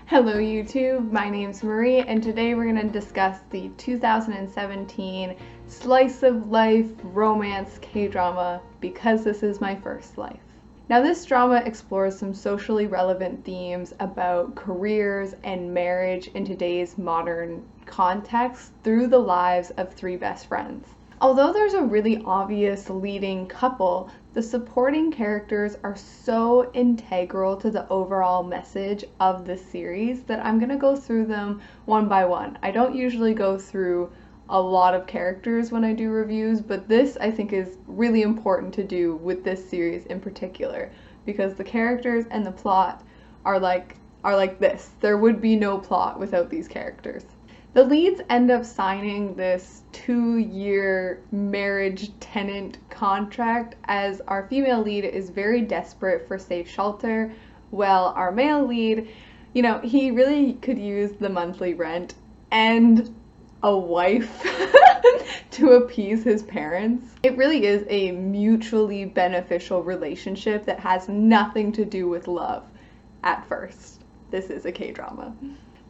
Hello YouTube, my name's Marie and today we're going to discuss the 2017 slice of life romance K-drama Because This Is My First Life. Now this drama explores some socially relevant themes about careers and marriage in today's modern context through the lives of three best friends. Although there's a really obvious leading couple, the supporting characters are so integral to the overall message of this series that I'm going to go through them one by one. I don't usually go through a lot of characters when I do reviews, but this I think is really important to do with this series in particular because the characters and the plot are like this. There would be no plot without these characters. The leads end up signing this 2-year marriage tenant contract as our female lead is very desperate for safe shelter, while our male lead, he really could use the monthly rent and a wife to appease his parents. It really is a mutually beneficial relationship that has nothing to do with love at first. This is a K-drama.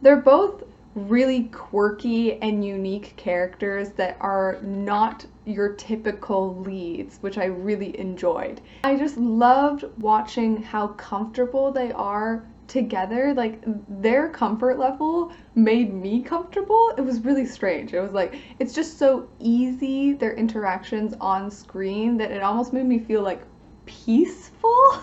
They're both really quirky and unique characters that are not your typical leads, which I really enjoyed. I just loved watching how comfortable they are together. Like, their comfort level made me comfortable. It was really strange. It was like, it's just so easy, their interactions on screen, that it almost made me feel like peaceful.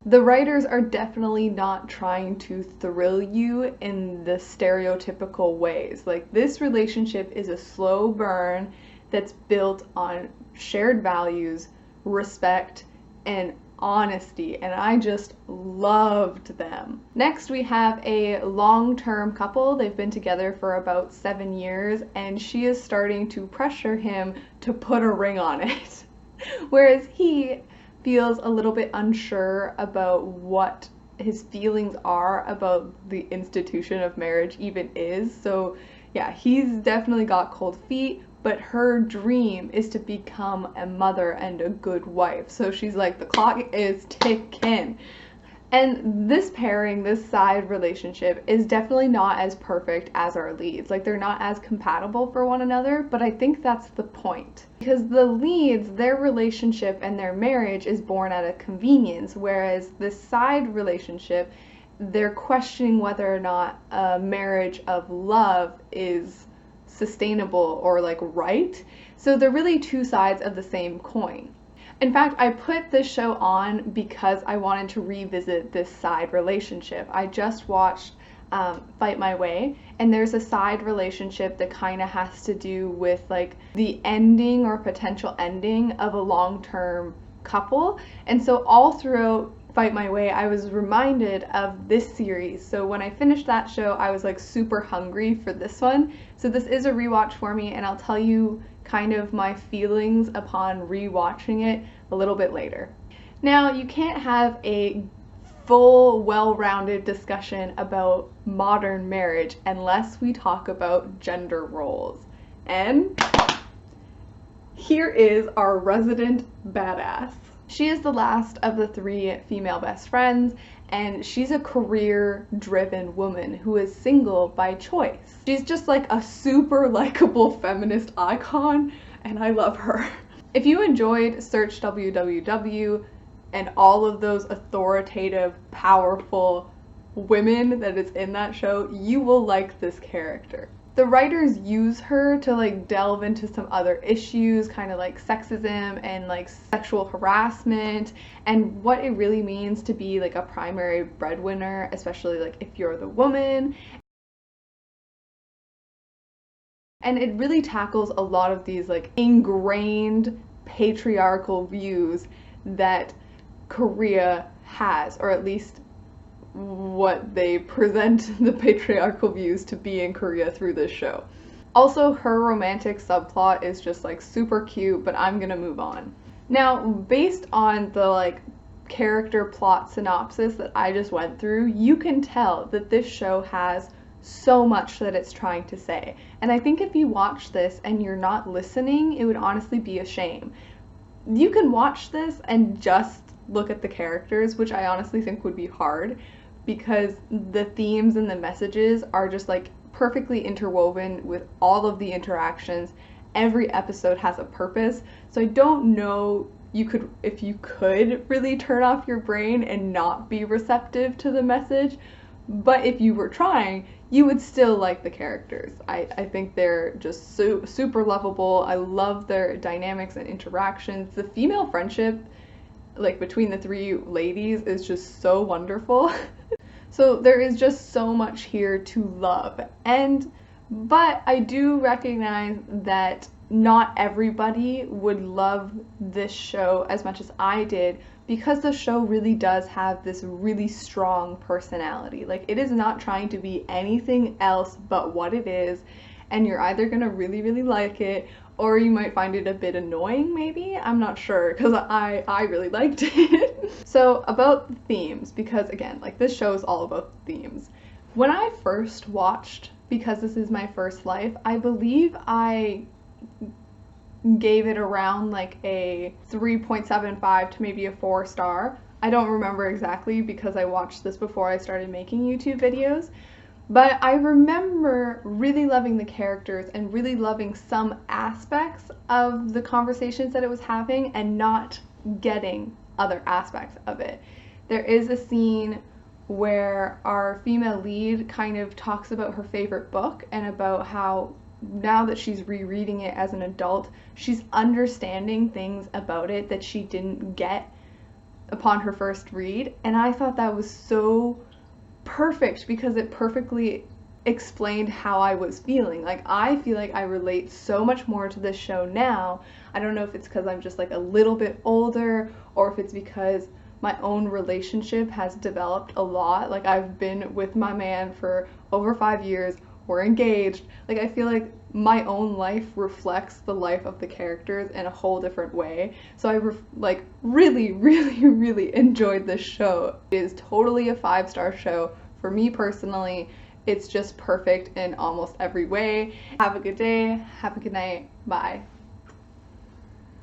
The writers are definitely not trying to thrill you in the stereotypical ways. Like, this relationship is a slow burn that's built on shared values, respect, and honesty, and I just loved them. Next, we have a long-term couple. They've been together for about 7 years, and she is starting to pressure him to put a ring on it, whereas he feels a little bit unsure about what his feelings are about the institution of marriage even is. So yeah, he's definitely got cold feet, but her dream is to become a mother and a good wife. So she's like, the clock is ticking. And this pairing, this side relationship, is definitely not as perfect as our leads. Like, they're not as compatible for one another, but I think that's the point. Because the leads, their relationship and their marriage is born out of convenience, whereas this side relationship, they're questioning whether or not a marriage of love is sustainable or like right. So they're really two sides of the same coin. In fact, I put this show on because I wanted to revisit this side relationship. I just watched Fight My Way, and there's a side relationship that kind of has to do with like the ending or potential ending of a long-term couple. And so all throughout Fight My Way, I was reminded of this series. So when I finished that show, I was like super hungry for this one. So this is a rewatch for me, and I'll tell you kind of my feelings upon rewatching it a little bit later. Now, you can't have a full, well-rounded discussion about modern marriage unless we talk about gender roles. And here is our resident badass. She is the last of the three female best friends, and she's a career-driven woman who is single by choice. She's just like a super likable feminist icon, and I love her. If you enjoyed Search WWW and all of those authoritative, powerful women that is in that show, you will like this character. The writers use her to like delve into some other issues, kind of like sexism and like sexual harassment and what it really means to be like a primary breadwinner, especially like if you're the woman. And it really tackles a lot of these like ingrained patriarchal views that Korea has, or at least what they present the patriarchal views to be in Korea through this show. Also, her romantic subplot is just like super cute, but I'm gonna move on. Now, based on the like character plot synopsis that I just went through, you can tell that this show has so much that it's trying to say. And I think if you watch this and you're not listening, it would honestly be a shame. You can watch this and just look at the characters, which I honestly think would be hard, because the themes and the messages are just like perfectly interwoven with all of the interactions. Every episode has a purpose. So I don't know if you could really turn off your brain and not be receptive to the message, but if you were trying, you would still like the characters. I think they're just super lovable. I love their dynamics and interactions. The female friendship, like between the three ladies, is just so wonderful. So there is just so much here to love. But I do recognize that not everybody would love this show as much as I did, because the show really does have this really strong personality. Like, it is not trying to be anything else but what it is, and you're either gonna really, really like it, or you might find it a bit annoying, maybe? I'm not sure, because I really liked it. So, about the themes, because again, like, this show is all about themes. When I first watched Because This Is My First Life, I believe I gave it around like a 3.75 to maybe a 4 star. I don't remember exactly because I watched this before I started making YouTube videos, but I remember really loving the characters and really loving some aspects of the conversations that it was having and not getting other aspects of it. There is a scene where our female lead kind of talks about her favorite book and about how now that she's rereading it as an adult, she's understanding things about it that she didn't get upon her first read. And I thought that was so perfect because it perfectly explained how I was feeling. Like, I feel like I relate so much more to this show now. I don't know if it's because I'm just like a little bit older, or if it's because my own relationship has developed a lot. Like, I've been with my man for over 5 years. We're engaged. Like, I feel like my own life reflects the life of the characters in a whole different way. So I really, really, really enjoyed this show. It is totally a 5-star show for me personally. It's just perfect in almost every way. Have a good day. Have a good night. Bye.